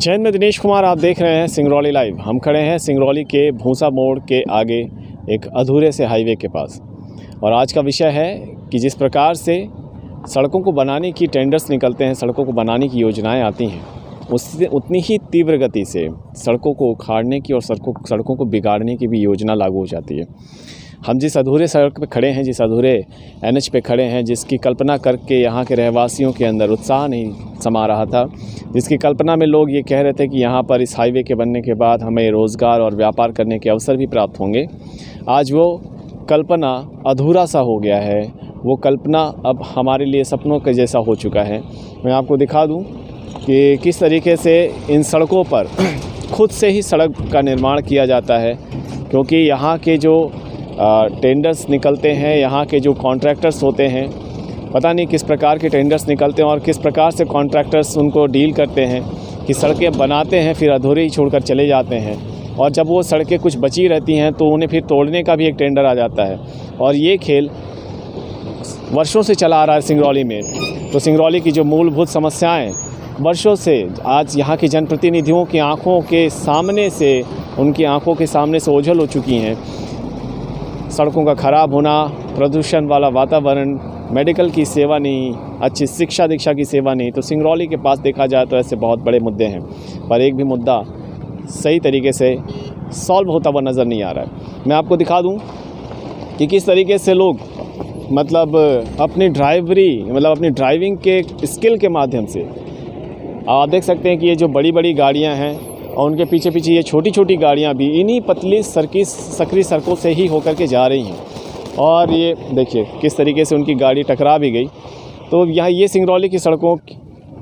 जय हिंद, मैं दिनेश कुमार। आप देख रहे हैं सिंगरौली लाइव। हम खड़े हैं सिंगरौली के भूसा मोड़ के आगे एक अधूरे से हाईवे के पास, और आज का विषय है कि जिस प्रकार से सड़कों को बनाने की टेंडर्स निकलते हैं, सड़कों को बनाने की योजनाएं आती हैं, उससे उतनी ही तीव्र गति से सड़कों को उखाड़ने की और सड़कों को बिगाड़ने की भी योजना लागू हो जाती है। हम जिस अधूरे सड़क पे खड़े हैं, जिस अधूरे एनएच पे खड़े हैं, जिसकी कल्पना करके यहाँ के रहवासियों के अंदर उत्साह नहीं समा रहा था, जिसकी कल्पना में लोग ये कह रहे थे कि यहाँ पर इस हाईवे के बनने के बाद हमें रोज़गार और व्यापार करने के अवसर भी प्राप्त होंगे, आज वो कल्पना अधूरा सा हो गया है। वो कल्पना अब हमारे लिए सपनों के जैसा हो चुका है। मैं आपको दिखा दूँ कि किस तरीके से इन सड़कों पर खुद से ही सड़क का निर्माण किया जाता है, क्योंकि यहाँ के जो टेंडर्स निकलते हैं, यहाँ के जो कॉन्ट्रैक्टर्स होते हैं, पता नहीं किस प्रकार के टेंडर्स निकलते हैं और किस प्रकार से कॉन्ट्रैक्टर्स उनको डील करते हैं कि सड़कें बनाते हैं फिर अधूरे ही छोड़कर चले जाते हैं, और जब वो सड़कें कुछ बची रहती हैं तो उन्हें फिर तोड़ने का भी एक टेंडर आ जाता है। और ये खेल वर्षों से चला आ रहा है सिंगरौली में। तो सिंगरौली की जो मूलभूत समस्याएँ वर्षों से आज यहाँ के जनप्रतिनिधियों की आँखों के सामने से, उनकी आँखों के सामने से ओझल हो चुकी हैं। सड़कों का ख़राब होना, प्रदूषण वाला वातावरण, मेडिकल की सेवा नहीं, अच्छी शिक्षा दीक्षा की सेवा नहीं। तो सिंगरौली के पास देखा जाए तो ऐसे बहुत बड़े मुद्दे हैं, पर एक भी मुद्दा सही तरीके से सॉल्व होता हुआ नज़र नहीं आ रहा है। मैं आपको दिखा दूं कि किस तरीके से लोग अपनी ड्राइविंग के स्किल के माध्यम से, आप देख सकते हैं कि ये जो बड़ी बड़ी गाड़ियाँ हैं और उनके पीछे पीछे ये छोटी छोटी गाड़ियाँ भी इन्हीं पतली सकरी सड़कों से ही होकर के जा रही हैं। और ये देखिए किस तरीके से उनकी गाड़ी टकरा भी गई। तो यहाँ ये सिंगरौली की सड़कों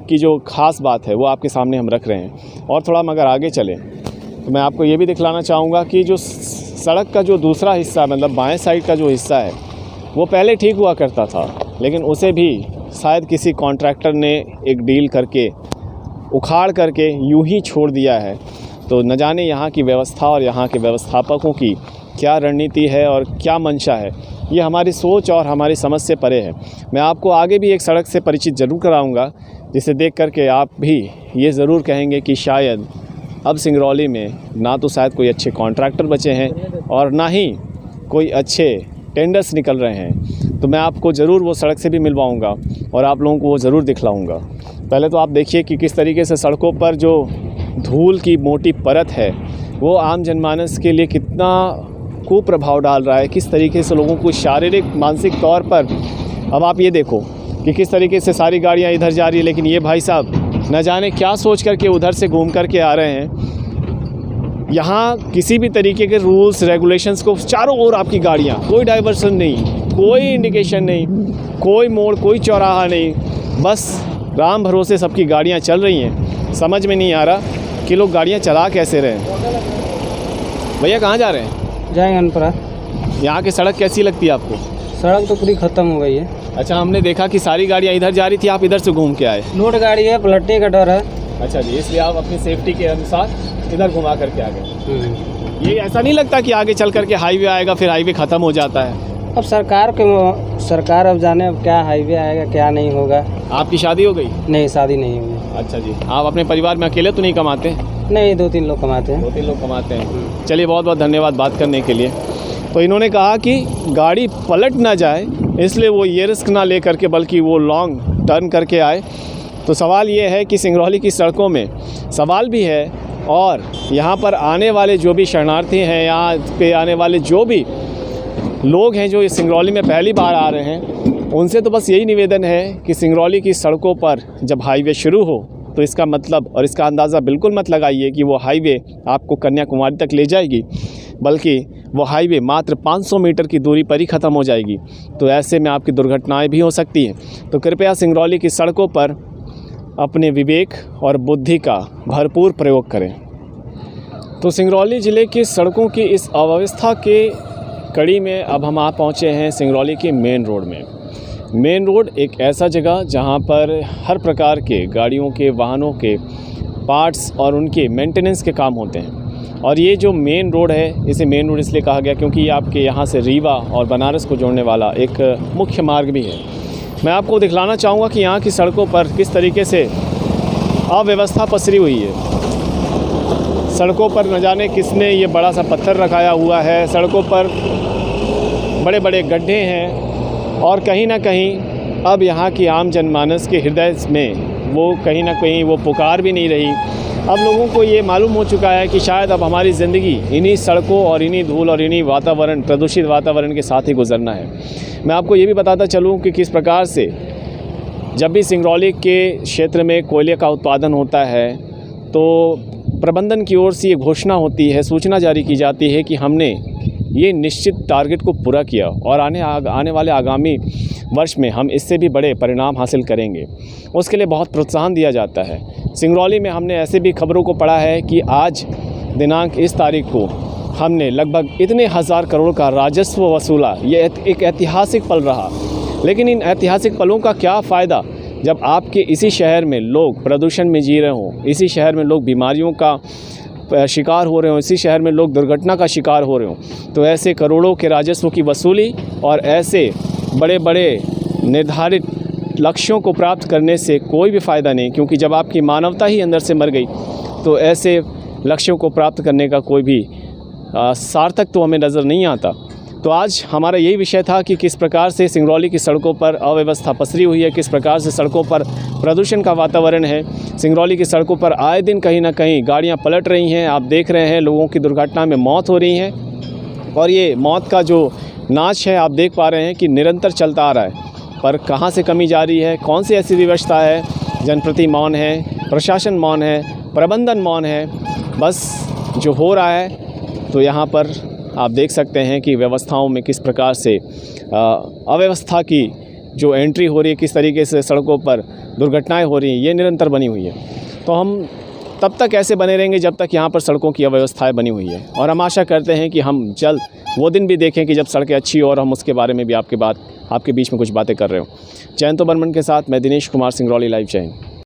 की जो ख़ास बात है वो आपके सामने हम रख रहे हैं। और थोड़ा हम अगर आगे चलें तो मैं आपको ये भी दिखलाना चाहूँगा कि जो सड़क का जो दूसरा हिस्सा, बाएँ साइड का जो हिस्सा है, वो पहले ठीक हुआ करता था, लेकिन उसे भी शायद किसी कॉन्ट्रैक्टर ने एक डील करके उखाड़ करके यूं ही छोड़ दिया है। तो न जाने यहाँ की व्यवस्था और यहाँ के व्यवस्थापकों की क्या रणनीति है और क्या मंशा है, ये हमारी सोच और हमारी समझ से परे है। मैं आपको आगे भी एक सड़क से परिचित ज़रूर कराऊंगा, जिसे देख करके आप भी ये ज़रूर कहेंगे कि शायद अब सिंगरौली में ना तो शायद कोई अच्छे कॉन्ट्रैक्टर बचे हैं और ना ही कोई अच्छे टेंडर्स निकल रहे हैं। तो मैं आपको ज़रूर वो सड़क से भी मिलवाऊँगा और आप लोगों को वो ज़रूर दिखलाऊँगा। पहले तो आप देखिए कि किस तरीके से सड़कों पर जो धूल की मोटी परत है वो आम जनमानस के लिए कितना कुप्रभाव डाल रहा है, किस तरीके से लोगों को शारीरिक मानसिक तौर पर। अब आप ये देखो कि किस तरीके से सारी गाड़ियां इधर जा रही है, लेकिन ये भाई साहब न जाने क्या सोच करके उधर से घूम करके आ रहे हैं। यहाँ किसी भी तरीके के रूल्स रेगुलेशंस को, चारों ओर आपकी गाड़ियाँ, कोई डाइवर्सन नहीं, कोई इंडिकेशन नहीं, कोई मोड़, कोई चौराहा नहीं, बस राम भरोसे सबकी गाड़ियाँ चल रही हैं। समझ में नहीं आ रहा कि लोग गाड़ियाँ चला कैसे रहे हैं। भैया कहाँ जा रहे हैं? जाएंगे अनपरा। यहाँ की सड़क कैसी लगती है आपको? सड़क तो पूरी ख़त्म हो गई है। अच्छा, हमने देखा कि सारी गाड़ियाँ इधर जा रही थी, आप इधर से घूम के आए। लोड गाड़ी है, पलटने का डर है। अच्छा जी, इसलिए आप अपनी सेफ्टी के अनुसार इधर घुमा करके आ गए। ये ऐसा नहीं लगता कि आगे चल करके हाईवे आएगा फिर हाईवे ख़त्म हो जाता है? अब सरकार अब जाने अब क्या हाईवे आएगा क्या नहीं होगा। आपकी शादी हो गई? नहीं, शादी नहीं हुई। अच्छा जी, आप अपने परिवार में अकेले तो नहीं कमाते? नहीं, 2-3 लोग कमाते हैं। 2-3 लोग कमाते हैं। चलिए, बहुत बहुत धन्यवाद बात करने के लिए। तो इन्होंने कहा कि गाड़ी पलट ना जाए, इसलिए वो ये रिस्क ना ले करके बल्कि वो लॉन्ग टर्न करके आए। तो सवाल ये है कि सिंगरौली की सड़कों में सवाल भी है, और यहाँ पर आने वाले जो भी शरणार्थी हैं, यहाँ पे आने वाले जो भी लोग हैं जो इस सिंगरौली में पहली बार आ रहे हैं, उनसे तो बस यही निवेदन है कि सिंगरौली की सड़कों पर जब हाईवे शुरू हो तो इसका मतलब और इसका अंदाज़ा बिल्कुल मत लगाइए कि वो हाईवे आपको कन्याकुमारी तक ले जाएगी, बल्कि वो हाईवे मात्र 500 मीटर की दूरी पर ही ख़त्म हो जाएगी। तो ऐसे में आपकी दुर्घटनाएं भी हो सकती हैं। तो कृपया सिंगरौली की सड़कों पर अपने विवेक और बुद्धि का भरपूर प्रयोग करें। तो सिंगरौली ज़िले की सड़कों की इस अव्यवस्था के कड़ी में अब हम आ पहुँचे हैं सिंगरौली के मेन रोड में। मेन रोड एक ऐसा जगह जहां पर हर प्रकार के गाड़ियों के, वाहनों के पार्ट्स और उनके मेंटेनेंस के काम होते हैं। और ये जो मेन रोड है, इसे मेन रोड इसलिए कहा गया क्योंकि ये आपके यहाँ से रीवा और बनारस को जोड़ने वाला एक मुख्य मार्ग भी है। मैं आपको दिखलाना चाहूँगा कि यहाँ की सड़कों पर किस तरीके से अव्यवस्था पसरी हुई है। सड़कों पर न जाने किसने ये बड़ा सा पत्थर रखाया हुआ है, सड़कों पर बड़े बड़े गड्ढे हैं और कहीं ना कहीं अब यहाँ की आम जनमानस के हृदय में वो कहीं ना कहीं वो पुकार भी नहीं रही। अब लोगों को ये मालूम हो चुका है कि शायद अब हमारी ज़िंदगी इन्हीं सड़कों और इन्हीं धूल और इन्हीं वातावरण, प्रदूषित वातावरण के साथ ही गुजरना है। मैं आपको ये भी बताता चलूँ कि किस प्रकार से जब भी सिंगरौली के क्षेत्र में कोयले का उत्पादन होता है तो प्रबंधन की ओर से ये घोषणा होती है, सूचना जारी की जाती है कि हमने ये निश्चित टारगेट को पूरा किया और आने वाले आगामी वर्ष में हम इससे भी बड़े परिणाम हासिल करेंगे। उसके लिए बहुत प्रोत्साहन दिया जाता है। सिंगरौली में हमने ऐसे भी खबरों को पढ़ा है कि आज दिनांक इस तारीख को हमने लगभग इतने हज़ार करोड़ का राजस्व वसूला। ये एक ऐतिहासिक पल रहा। लेकिन इन ऐतिहासिक पलों का क्या फ़ायदा जब आपके इसी शहर में लोग प्रदूषण में जी रहे हों, इसी शहर में लोग बीमारियों का शिकार हो रहे हों, इसी शहर में लोग दुर्घटना का शिकार हो रहे हों। तो ऐसे करोड़ों के राजस्व की वसूली और ऐसे बड़े बड़े निर्धारित लक्ष्यों को प्राप्त करने से कोई भी फ़ायदा नहीं, क्योंकि जब आपकी मानवता ही अंदर से मर गई तो ऐसे लक्ष्यों को प्राप्त करने का कोई भी सार्थक तो हमें नज़र नहीं आता। तो आज हमारा यही विषय था कि किस प्रकार से सिंगरौली की सड़कों पर अव्यवस्था पसरी हुई है, किस प्रकार से सड़कों पर प्रदूषण का वातावरण है। सिंगरौली की सड़कों पर आए दिन कहीं ना कहीं गाड़ियां पलट रही हैं। आप देख रहे हैं लोगों की दुर्घटना में मौत हो रही है और ये मौत का जो नाच है आप देख पा रहे हैं कि निरंतर चलता आ रहा है। पर कहाँ से कमी जा रही है, कौन सी ऐसी व्यवस्था है? जनप्रति मौन है, प्रशासन मौन है, प्रबंधन मौन है। बस जो हो रहा है तो यहाँ पर आप देख सकते हैं कि व्यवस्थाओं में किस प्रकार से अव्यवस्था की जो एंट्री हो रही है, किस तरीके से सड़कों पर दुर्घटनाएं हो रही हैं, ये निरंतर बनी हुई है। तो हम तब तक ऐसे बने रहेंगे जब तक यहाँ पर सड़कों की अव्यवस्थाएं बनी हुई है। और हम आशा करते हैं कि हम जल्द वो दिन भी देखें कि जब सड़कें अच्छी हो और हम उसके बारे में भी आपके बीच में कुछ बातें कर रहे हो। जयंत बर्मन के साथ मैं दिनेश कुमार, सिंगरौली लाइव। जय हिंद।